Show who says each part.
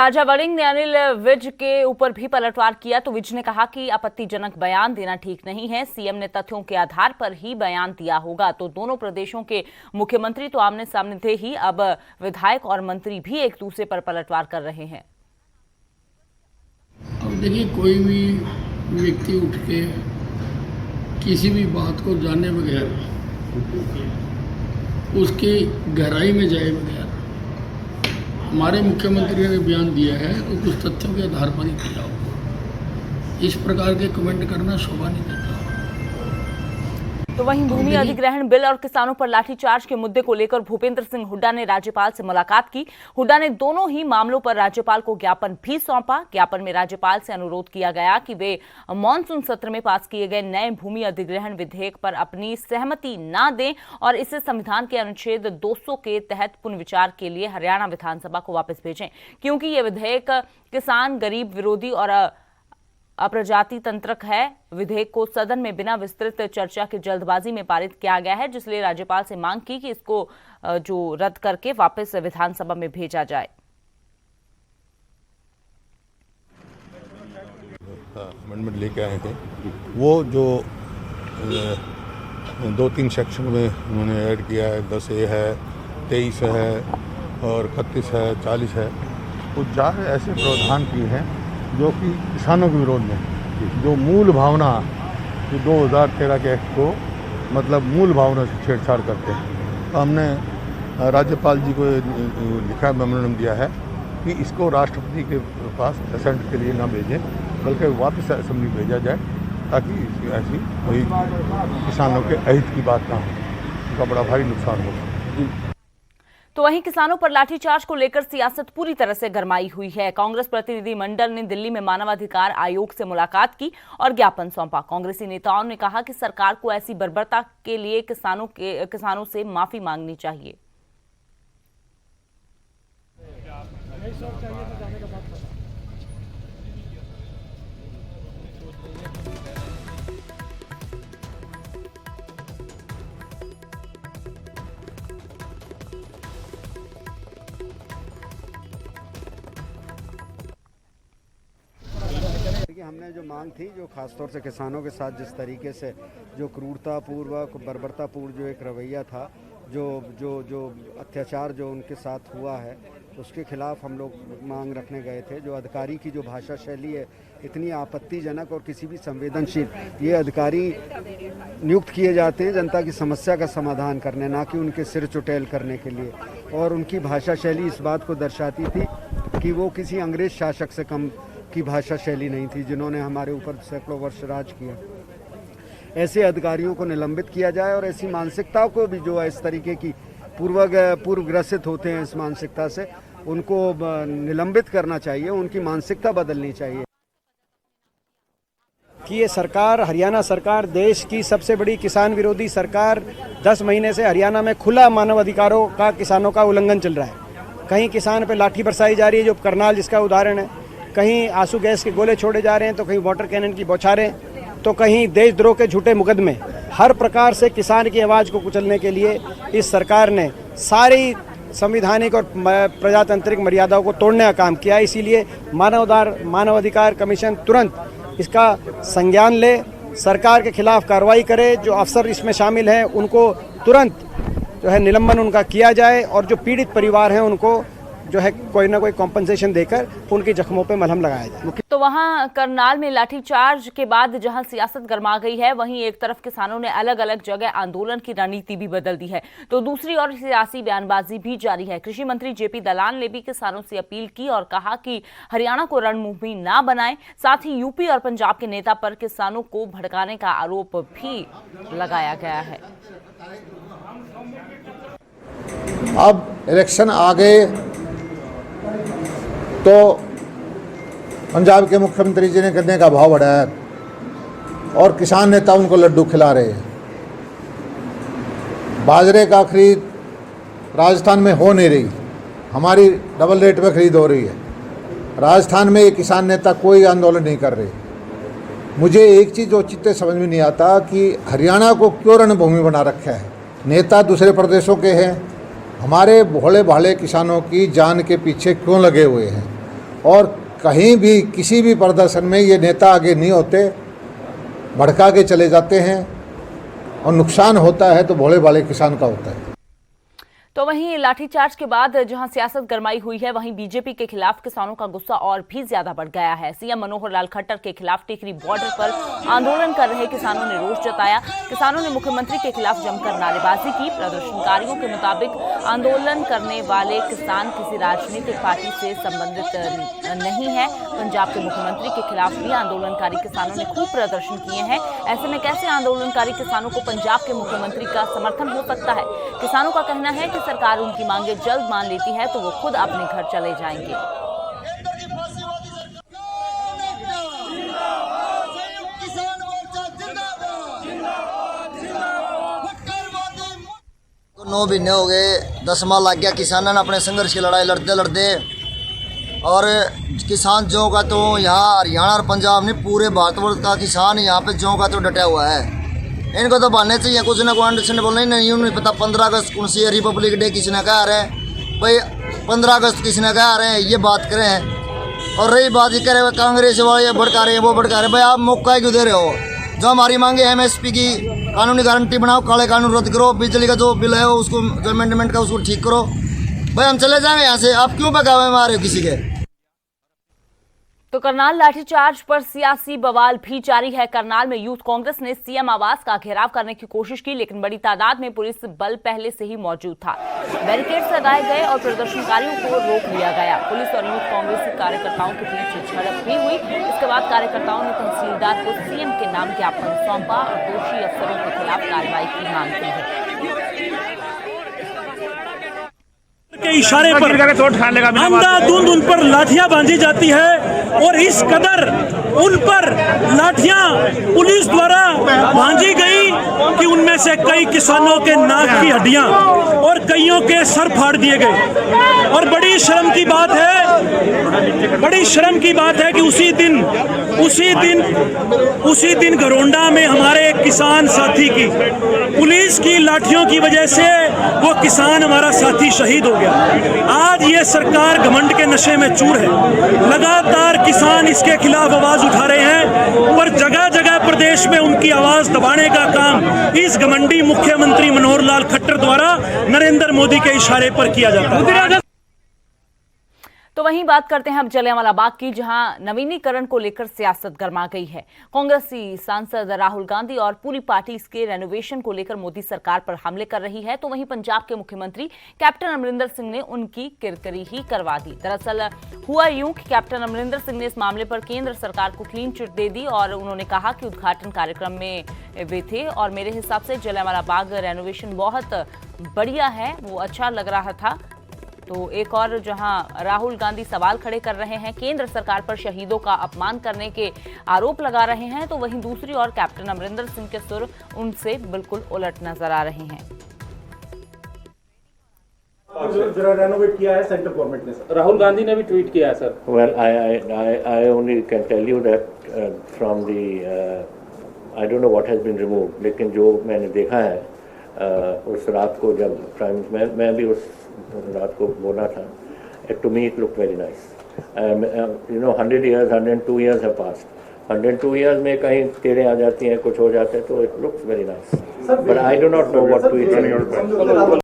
Speaker 1: राजा वड़िंग ने अनिल विज के ऊपर भी पलटवार किया तो विज ने कहा कि आपत्तिजनक बयान देना ठीक नहीं है। सीएम ने तथ्यों के आधार पर ही बयान दिया होगा। तो दोनों प्रदेशों के मुख्यमंत्री तो आमने सामने थे ही, अब विधायक और मंत्री भी एक दूसरे पर पलटवार कर रहे हैं।
Speaker 2: अब देखिए, कोई भी व्यक्ति उठ के किसी भी बात को जाने बगैर, उसकी गहराई में जाए बगैर हमारे मुख्यमंत्री ने बयान दिया है तो कुछ तथ्यों के आधार पर ही किया होगा। इस प्रकार के कमेंट करना शोभा नहीं देता।
Speaker 1: तो वहीं भूमि अधिग्रहण बिल और किसानों पर लाठीचार्ज के मुद्दे को लेकर भूपेंद्र सिंह हुड्डा ने राज्यपाल से मुलाकात की। हुड्डा ने दोनों ही मामलों पर राज्यपाल को ज्ञापन भी सौंपा। ज्ञापन में राज्यपाल से अनुरोध किया गया कि वे मानसून सत्र में पास किए गए नए भूमि अधिग्रहण विधेयक पर अपनी सहमति न दें और इसे संविधान के अनुच्छेद 200 के तहत पुनर्विचार के लिए हरियाणा विधानसभा को वापस भेजें, क्योंकि ये विधेयक किसान, गरीब विरोधी और अप्रजाति तंत्रक है। विधेयक को सदन में बिना विस्तृत चर्चा के जल्दबाजी में पारित किया गया है, जिसलिए राज्यपाल से मांग की कि इसको जो रद्द करके वापस विधानसभा में भेजा जाए।
Speaker 3: अमेंडमेंट लेके आए थे, वो जो 2-3 सेक्शन में उन्होंने ऐड किया है, 10A है, 23 है और 31 है, 40 है, वो 4 ऐसे प्रावधान किए हैं जो कि किसानों के विरोध में, जो मूल भावना जो 2013 के एक्ट को मतलब मूल भावना से छेड़छाड़ करते हैं। तो हमने राज्यपाल जी को लिखा मेमोरेंडम दिया है कि इसको राष्ट्रपति के पास असेंट के लिए ना भेजें, बल्कि वापस असेंबली भेजा जाए, ताकि ऐसी कोई किसानों के अहित की बात ना हो, उनका बड़ा भारी नुकसान हो।
Speaker 1: तो वहीं किसानों पर लाठीचार्ज को लेकर सियासत पूरी तरह से गरमाई हुई है। कांग्रेस प्रतिनिधिमंडल ने दिल्ली में मानवाधिकार आयोग से मुलाकात की और ज्ञापन सौंपा। कांग्रेसी नेताओं ने कहा कि सरकार को ऐसी बर्बरता के लिए किसानों से माफी मांगनी चाहिए।
Speaker 4: हमने जो मांग थी, जो खासतौर से किसानों के साथ जिस तरीके से जो क्रूरतापूर्वक, बर्बरतापूर्ण जो एक रवैया था, जो अत्याचार जो उनके साथ हुआ है, उसके खिलाफ हम लोग मांग रखने गए थे। जो अधिकारी की जो भाषा शैली है, इतनी आपत्तिजनक, और किसी भी संवेदनशील, ये अधिकारी नियुक्त किए जाते हैं जनता की समस्या का समाधान करने, ना कि उनके सिर चुटेल करने के लिए। और उनकी भाषा शैली इस बात को दर्शाती थी कि वो किसी अंग्रेज शासक से कम की भाषा शैली नहीं थी, जिन्होंने हमारे ऊपर सैकड़ों वर्ष राज किया। ऐसे अधिकारियों को निलंबित किया जाए और ऐसी मानसिकता को भी, जो इस तरीके की पूर्वग्रसित होते हैं इस मानसिकता से, उनको निलंबित करना चाहिए, उनकी मानसिकता बदलनी चाहिए।
Speaker 5: कि ये सरकार, हरियाणा सरकार, देश की सबसे बड़ी किसान विरोधी सरकार, 10 महीने से हरियाणा में खुला मानव अधिकारों का, किसानों का उल्लंघन चल रहा है। कहीं किसान पे लाठी बरसाई जा रही है, जो करनाल जिसका उदाहरण है, कहीं आंसू गैस के गोले छोड़े जा रहे हैं, तो कहीं वाटर कैनन की बौछारें, तो कहीं देशद्रोह के झूठे मुकदमे। हर प्रकार से किसान की आवाज़ को कुचलने के लिए इस सरकार ने सारी संवैधानिक और प्रजातांत्रिक मर्यादाओं को तोड़ने का काम किया। इसीलिए मानव अधिकार कमीशन तुरंत इसका संज्ञान ले, सरकार के खिलाफ कार्रवाई करे। जो अफसर इसमें शामिल हैं उनको तुरंत जो है निलंबन उनका किया जाए, और जो पीड़ित परिवार हैं उनको जो है कोई ना कोई कॉम्पनसेशन देकर उनके जख्मों पे मलहम लगाया जाए।
Speaker 1: तो वहां करनाल में लाठीचार्ज के बाद जहां सियासत गरमा गई है, वहीं एक तरफ किसानों ने अलग अलग जगह आंदोलन की रणनीति भी बदल दी है, तो दूसरी ओर सियासी बयानबाजी भी जारी है। कृषि मंत्री जेपी दलाल ने भी किसानों से अपील की और कहा कि हरियाणा को रणभूमि ना बनाएं। साथ ही यूपी और पंजाब के नेता पर किसानों को भड़काने का आरोप भी लगाया गया है।
Speaker 6: अब इलेक्शन आ गए तो पंजाब के मुख्यमंत्री जी ने गन्ने का भाव बढ़ाया और किसान नेता उनको लड्डू खिला रहे हैं। बाजरे का खरीद राजस्थान में हो नहीं रही, हमारी डबल रेट में खरीद हो रही है। राजस्थान में ये किसान नेता कोई आंदोलन नहीं कर रहे। मुझे एक चीज़ जो चित्ते समझ में नहीं आता कि हरियाणा को क्यों रणभूमि बना रखा है। नेता दूसरे प्रदेशों के हैं, हमारे भोले भाले किसानों की जान के पीछे क्यों लगे हुए हैं। और कहीं भी किसी भी प्रदर्शन में ये नेता आगे नहीं होते, भड़का के चले जाते हैं और नुकसान होता है तो भोले भाले किसान का होता है।
Speaker 1: तो वहीं लाठीचार्ज के बाद जहां सियासत गरमाई हुई है, वहीं बीजेपी के खिलाफ किसानों का गुस्सा और भी ज्यादा बढ़ गया है। सीएम मनोहर लाल खट्टर के खिलाफ टिकरी बॉर्डर पर आंदोलन कर रहे किसानों ने रोष जताया। किसानों ने मुख्यमंत्री के खिलाफ जमकर नारेबाजी की। प्रदर्शनकारियों के मुताबिक आंदोलन करने वाले किसान किसी राजनीतिक पार्टी से संबंधित नहीं है। पंजाब के मुख्यमंत्री के खिलाफ भी आंदोलनकारी किसानों ने खूब प्रदर्शन किए हैं। ऐसे में कैसे आंदोलनकारी किसानों को पंजाब के मुख्यमंत्री का समर्थन हो सकता है? किसानों का कहना है कि सरकार उनकी मांगे जल्द मान लेती है तो वो खुद अपने घर चले जाएंगे।
Speaker 7: तो 9 महीने हो गए, 10 माह लग गया किसानों ने अपने संघर्ष की लड़ाई लड़ते लड़ते। और किसान जौ का तो यहाँ हरियाणा और पंजाब नहीं, पूरे भारतवर्ष का किसान यहाँ पे जौ का तो डटा हुआ है। इनको तो बनने चाहिए कुछ ना कोई अंडरस्टैंड बोलना ही नहीं। उन्हें पता 15 अगस्त कौन सी रिपब्लिक डे किसी ने कहा रहे भाई, 15 अगस्त किसी ने कहा रहे हैं, ये बात करें हैं। और रही बात ये करे कांग्रेस वाले ये भड़का रहे हैं, वो भड़का रहे। भाई आप मौका क्यों दे रहे हो? जो हमारी मांगे MSP की कानूनी गारंटी बनाओ, काले कानून रद्द करो, बिजली का जो बिल है उसको जो अमेंडमेंट का उसको ठीक करो। भाई हम चले जाएंगे यहाँ से, आप क्यों बगावे मारे हो किसी के?
Speaker 1: तो करनाल लाठीचार्ज पर सियासी बवाल भी जारी है। करनाल में यूथ कांग्रेस ने सीएम आवास का घेराव करने की कोशिश की, लेकिन बड़ी तादाद में पुलिस बल पहले से ही मौजूद था। बैरिकेड्स लगाए गए और प्रदर्शनकारियों को रोक लिया गया। पुलिस और यूथ कांग्रेस कार्यकर्ताओं के बीच झड़प भी हुई। इसके बाद कार्यकर्ताओं ने तहसीलदार को सीएम के नाम ज्ञापन सौंपा और दोषी अफसरों के खिलाफ कार्रवाई की मांग की है।
Speaker 8: के इशारे पर अंधाधुंध उन पर लाठियां बांधी जाती है और इस कदर उन पर लाठियां पुलिस द्वारा बांधी गई कि उनमें से कई किसानों के नाक की हड्डियां और कईयों के सर फाड़ दिए गए। और बड़ी शर्म की बात है कि उसी दिन घरोंडा में हमारे एक किसान साथी की पुलिस की लाठियों की वजह से वो किसान हमारा साथी शहीद हो गया। आज ये सरकार घमंड के नशे में चूर है। लगातार किसान इसके खिलाफ आवाज उठा रहे हैं, पर जगह जगह प्रदेश में उनकी आवाज दबाने का काम इस घमंडी मुख्यमंत्री मनोहर लाल खट्टर द्वारा नरेंद्र मोदी के इशारे पर किया जाता है।
Speaker 1: तो वहीं बात करते हैं अब जलियांवाला बाग की, जहां नवीनीकरण को लेकर सियासत गरमा गई है। कांग्रेसी सांसद राहुल गांधी और पूरी पार्टी इसके रेनोवेशन को लेकर मोदी सरकार पर हमले कर रही है। तो वहीं पंजाब के मुख्यमंत्री कैप्टन अमरिंदर सिंह ने उनकी किरकिरी ही करवा दी। दरअसल हुआ यूं कि कैप्टन अमरिंदर सिंह ने इस मामले पर केंद्र सरकार को क्लीन चिट दे दी और उन्होंने कहा कि उद्घाटन कार्यक्रम में वे थे और मेरे हिसाब से जलियांवाला बाग रेनोवेशन बहुत बढ़िया है, वो अच्छा लग रहा था। तो एक और जहां राहुल गांधी सवाल खड़े कर रहे हैं, केंद्र सरकार पर शहीदों का अपमान करने के आरोप लगा रहे हैं, तो वहीं दूसरी ओर कैप्टन अमरिंदर सिंह के सुर उनसे बिल्कुल उलट नजर आ रहे हैं।
Speaker 9: जरा रेनोवेट किया है सेंट्रल गवर्नमेंट ने सर।
Speaker 10: राहुल गांधी ने भी ट्वीट किया है sir.
Speaker 11: Well, I only can tell you that from the I don't know what has been removed, लेकिन जो मैंने देखा है उस रात को जब मैं भी उस रात को बोला था, to me it looked very nice. 100 years, 102 years have passed. 102 years में कहीं तेरे आ जाती हैं, कुछ हो जाते हैं, तो it looks very nice. But I do not know what to eat.